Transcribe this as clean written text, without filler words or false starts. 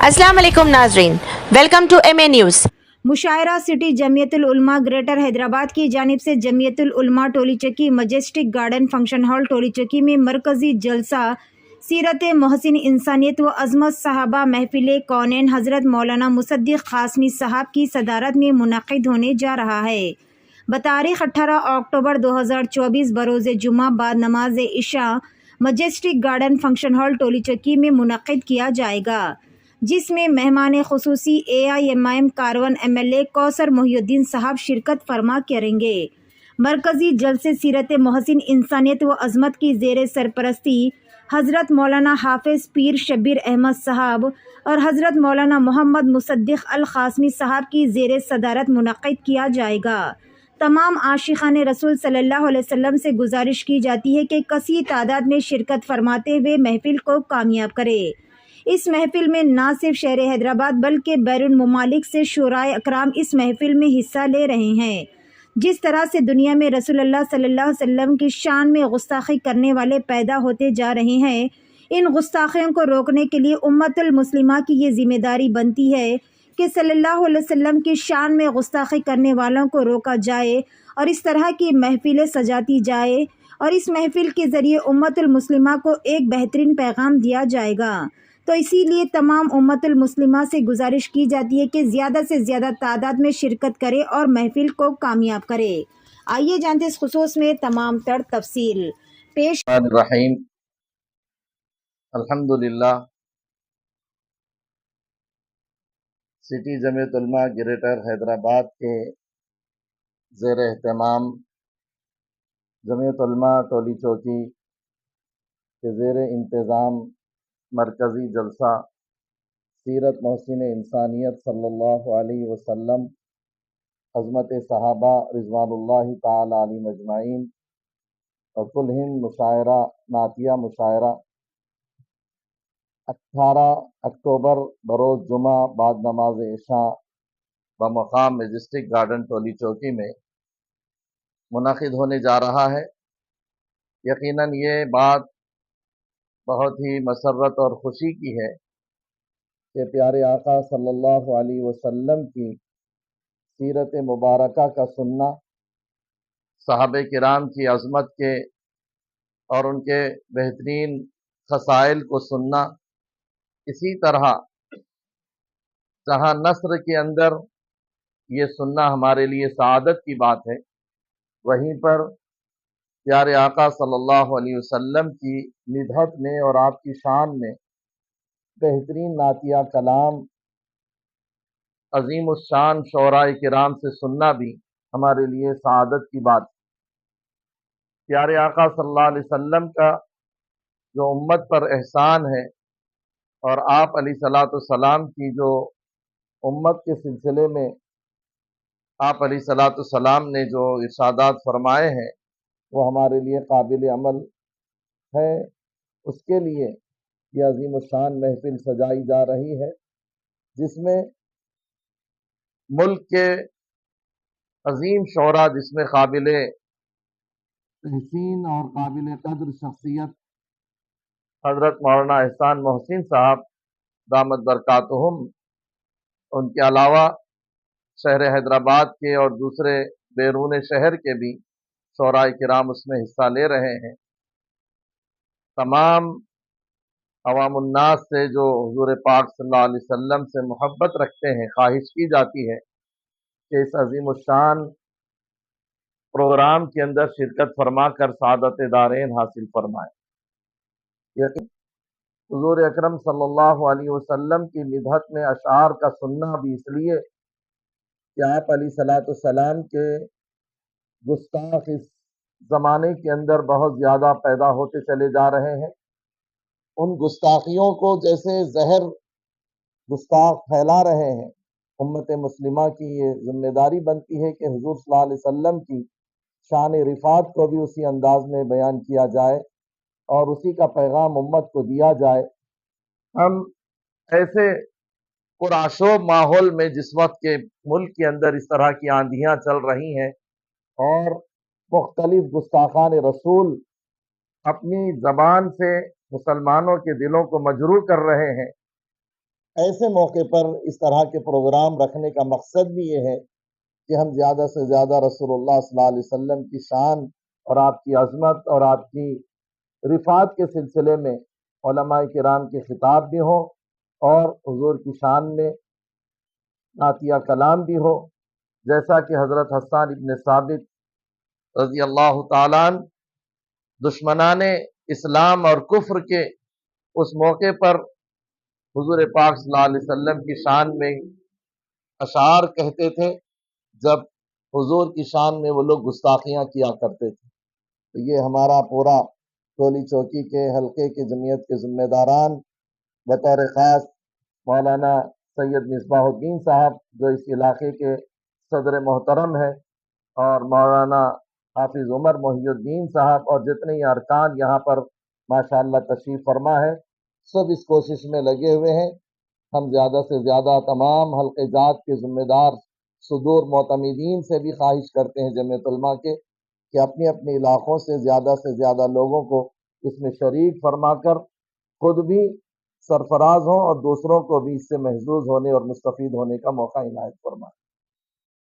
अस्सलाम वालेकुम नाजरीन, welcome to M A news. मुशायरा सिटी जमीयतुल उलमा ग्रेटर हैदराबाद की जानिब से जमीयतुल उलमा टोली चक्की मजेस्टिक गार्डन फंक्शन हॉल टोली चक्की में मरकजी जलसा सीरत मोहसिन इंसानियत व अज़मत साहबा महफिल कौनैन हज़रत मौलाना मुसद्दिक़ क़ासमी साहब की सदारत में मुनक़िद होने जा रहा है। बतारीख़ 18 अक्टूबर 2024 बरोज़ जुमा बाद नमाज इशा मजेस्टिक गार्डन फंक्शन हॉल टोली चक्की में मुनक़िद किया जाएगा, जिसमें मेहमान ख़ुसूसी AIMIM कारवन MLA कौसर मोहिउद्दीन साहब शिरकत फरमा करेंगे। मरकज़ी जलसे सीरत मोहसिन इंसानियत व अज़मत की ज़ेर सरपरस्ती हज़रत मौलाना हाफिज़ पीर शब्बीर अहमद साहब और हज़रत मौलाना मोहम्मद मुसद्दिक़ अल क़ासमी साहब की ज़ेर सदारत मुनक़िद किया जाएगा। तमाम आशिक़ान रसूल सल्लल्लाहु अलैहि वसल्लम से गुजारिश की जाती है कि कसी तादाद में शिरकत फरमाते हुए महफिल को कामयाब करे। इस महफिल में न सिर्फ शहर हैदराबाद बल्कि बैरून मुमालिक से शुराए अकराम इस महफिल में हिस्सा ले रहे हैं। जिस तरह से दुनिया में रसूलुल्लाह सल्लल्लाहु अलैहि वसल्लम की शान में गुस्ताखी करने वाले पैदा होते जा रहे हैं, इन गुस्ताखियों को रोकने के लिए उम्मतुल मुस्लिमा की ये जिम्मेदारी बनती है कि सल्लल्लाहु अलैहि वसल्लम की शान में गुस्ताखी करने वालों को रोका जाए और इस तरह की महफिलें सजाती जाए और इस महफिल के ज़रिए उम्मतुल मुस्लिमा को एक बेहतरीन पैगाम दिया जाएगा। तो इसीलिए तमाम उम्मतुल मुस्लिमा से गुजारिश की जाती है कि ज़्यादा से ज़्यादा तादाद में शिरकत करे और महफिल को कामयाब करे। आइए जानते इस खुसूस में तमाम तर तफसील पेश। रहीम अल्हम्दुलिल्लाह। सिटी जमीयत उलमा ग्रेटर हैदराबाद के ज़ेर एहतमाम जमीयत उलमा टोली चौकी के ज़ेर इंतज़ाम मरकज़ी जलसा सीरत मोहसिन इंसानियत सल्लल्लाहु अलैहि वसल्लम अज़मत सहाबा रिज़वानुल्लाहि ताला अलैहिम अजमाइन और कुल हिंद मुशायरा नातिया मुशायरा 18 अक्टूबर बरोज़ जुमा बाद नमाज इशा बमकाम मजेस्टिक गार्डन टोली चौकी में मुनक़िद होने जा रहा है। यकीनन ये बात बहुत ही मसर्रत और खुशी की है कि प्यारे आका सल्लल्लाहु अलैहि वसल्लम की सीरत मुबारका का सुनना, सहाबे किराम की अज़मत के और उनके बेहतरीन ख़साइल को सुनना, इसी तरह जहाँ नस्र के अंदर ये सुनना हमारे लिए सआदत की बात है, वहीं पर प्यारे आका सल्लल्लाहु अलैहि वसल्लम की निधत में और आपकी शान में बेहतरीन नातिया कलाम अजीम उस शान शोराए किराम से सुनना भी हमारे लिए सआदत की बात है। प्यारे आका सल्लल्लाहु अलैहि वसल्लम का जो उम्मत पर एहसान है और आप अलैहिस्सलातु वस्सलाम की जो उम्मत के सिलसिले में आप अलैहिस्सलातु वस्सलाम ने जो इरशादात फरमाए हैं, वो हमारे लिए काबिल अमल है। उसके लिए ये अजीम शान महफिल सजाई जा रही है, जिसमें मुल्क के अजीम शोरा, जिसमें काबिल तहसीन और काबिल कद्र शख्सियत हज़रत मौलाना एहसान मोहसिन साहब दामत बरकातुहुम, उनके अलावा शहर हैदराबाद के और दूसरे बैरून शहर के भी शोराए किराम उसमें हिस्सा ले रहे हैं। तमाम अवामुन्नास से जो हुज़ूर पाक सल्लल्लाहु अलैहि वसल्लम से मोहब्बत रखते हैं, ख्वाहिश की जाती है कि इस अजीम शान प्रोग्राम के अंदर शिरकत फरमा कर सादत दारेन हासिल फरमाए। यकीन हुज़ूर अकरम सल्लल्लाहु अलैहि वसल्लम की निधत में अशार का सुनना भी इसलिए कि आप अलैहिस्सलातु वस्सलाम के गुस्ताख इस ज़माने के अंदर बहुत ज़्यादा पैदा होते चले जा रहे हैं। उन गुस्ताखियों को जैसे जहर गुस्ताख फैला रहे हैं, उम्मत मुस्लिमा की ये जिम्मेदारी बनती है कि हुज़ूर सल्लल्लाहु अलैहि वसल्लम की शान रिफ़ात को भी उसी अंदाज में बयान किया जाए और उसी का पैगाम उम्मत को दिया जाए। हम ऐसे पुराशोब माहौल में, जिस वक्त के मुल्क के अंदर इस तरह की आंधियाँ चल रही हैं और मुख्तलिफ गुस्ताखान रसूल अपनी ज़बान से मुसलमानों के दिलों को मजरूर कर रहे हैं, ایسے موقع پر اس طرح کے پروگرام رکھنے کا مقصد بھی یہ ہے کہ ہم زیادہ سے زیادہ رسول اللہ صلی اللہ علیہ وسلم کی شان اور آپ کی عظمت اور آپ کی رفعت کے سلسلے میں علماء کرام کے خطاب بھی ہوں اور حضور کی شان میں عطیہ کلام بھی ہو، جیسا کہ حضرت حسان ابن ثابت رضی اللہ تعالیٰ عنہ دشمنان اسلام اور کفر کے اس موقع پر حضور پاک صلی اللہ علیہ وسلم کی شان میں اشعار کہتے تھے جب حضور کی شان میں وہ لوگ گستاخیاں کیا کرتے تھے۔ تو یہ ہمارا پورا ٹولی چوکی کے حلقے کے جمعیت کے ذمہ داران بطور خاص مولانا سید مصباح الدین صاحب جو اس علاقے کے صدر محترم ہے، اور مولانا حافظ عمر محی الدین صاحب اور جتنے ہی ارکان یہاں پر ماشاءاللہ تشریف فرما ہے، سب اس کوشش میں لگے ہوئے ہیں۔ ہم زیادہ سے زیادہ تمام حلقے جات کے ذمہ دار صدور معتمدین سے بھی خواہش کرتے ہیں جمعیت علماء کے کہ اپنے اپنے علاقوں سے زیادہ لوگوں کو اس میں شریک فرما کر خود بھی سرفراز ہوں اور دوسروں کو بھی اس سے محظوظ ہونے اور مستفید ہونے کا موقع عنایت فرمائیں۔